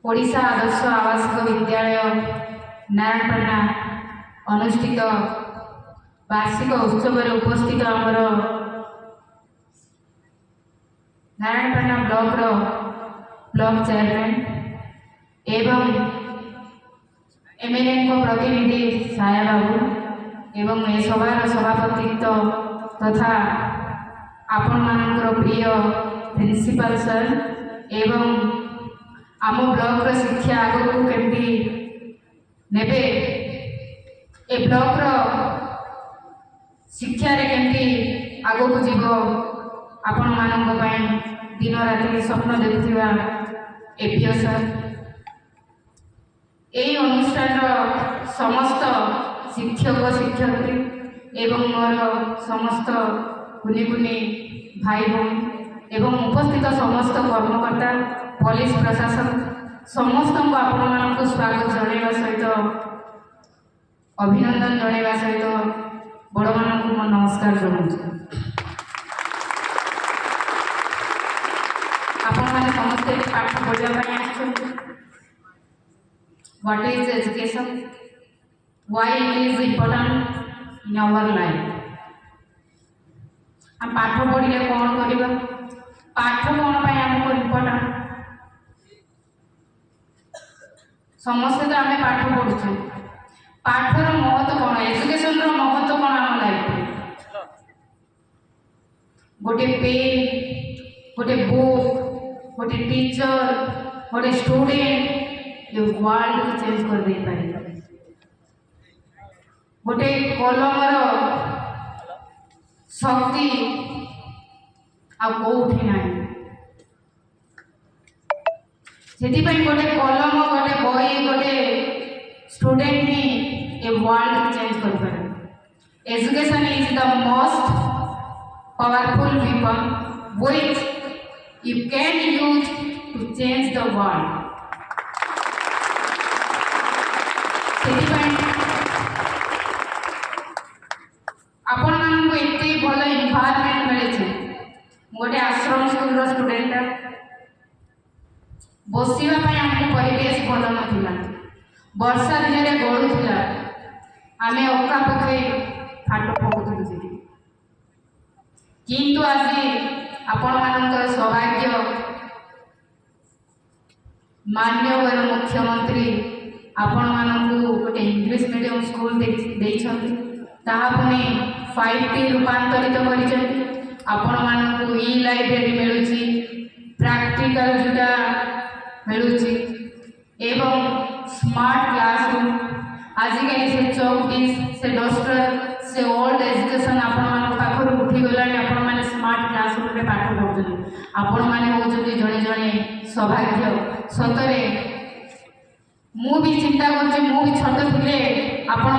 ओडिशा आदर्श आवासिक विद्यालय नारायणपटना अनुष्ठित वार्षिक उत्सव उपस्थित आमर नारायणपटना ब्लॉक चेयरमैन एवं एमएलए प्रतिनिधि साया बाबू एवं ए सभार सभापतित्व तथा आपण मानकर प्रिय प्रिंसिपल सर एवं आम ब्लॉक शिक्षा आगो केमती नेबे ए ब्लॉक शिक्षा रे केमती आगो को जीव आपण मानक दिन राति स्वप्न देखुवा एपीओ सर यही अनुष्ठान समस्त शिक्षक शिक्षयित्री एवं मोर समस्त कुनी कुनी भाई भौणी एवं उपस्थित समस्त कर्मकर्ता पुलिस प्रशासन समस्त आपण मानक स्वागत जणाइबा सहित अभिनंदन जणाइबा सहित बड़ मानक नमस्कार जनाऊँ। आपण माने समस्त पाठ पढ़ा What is education? Why it is important in our life? हम पाठ पढ़ले कौन करवा पाठ कौन आमको इम्पोर्टाट समस्ते तो आम पाठ पढ़ुचे पाठर महत्व कौन एजुकेशन महत्व कौन आम लाइफ गोटे पेन गोटे बुक गोटे टीचर गोटे स्टूडेंट ये वर्ल्ड को चेंज कर दे पारे गोटे कलमर शक्ति आउठी ना से गोटे कलम गोटे बही गोटे स्टूडेंट ही ये वर्ल्ड को चेंज कर पारे। Education is the most powerful weapon which you can use to change the world. आपण मानक एते भल एनवायरनमेंट मिले गोटे आश्रम स्कूल स्टूडेंट बसवा आमको परिवेश भल ना वर्षा दिन में गलुला आम अका पकई फाट पकाउलु किंतु आज आपण मानकर सौभाग्य माननीय मुख्यमंत्री आपण मानकू गोटे इंग्लिश मीडियम स्कूल पुणी 5T रूपांतरित कर आपण मानकू ई लाइब्रेरी मिलूची प्रैक्टिकल जोटा मिलूची एवं स्मार्ट क्लासरूम आजिकल से चौक डिश से डस्टर से ओल्ड एजुकेशन आपण मान पाखर उठी गलानी आपण माने स्मार्ट क्लासरूम रे पाठ पढुछन आपण माने होउछन जणे जणे सौभाग्य सतरे मु भी चिंता करछे मु भी छोट थिले आपण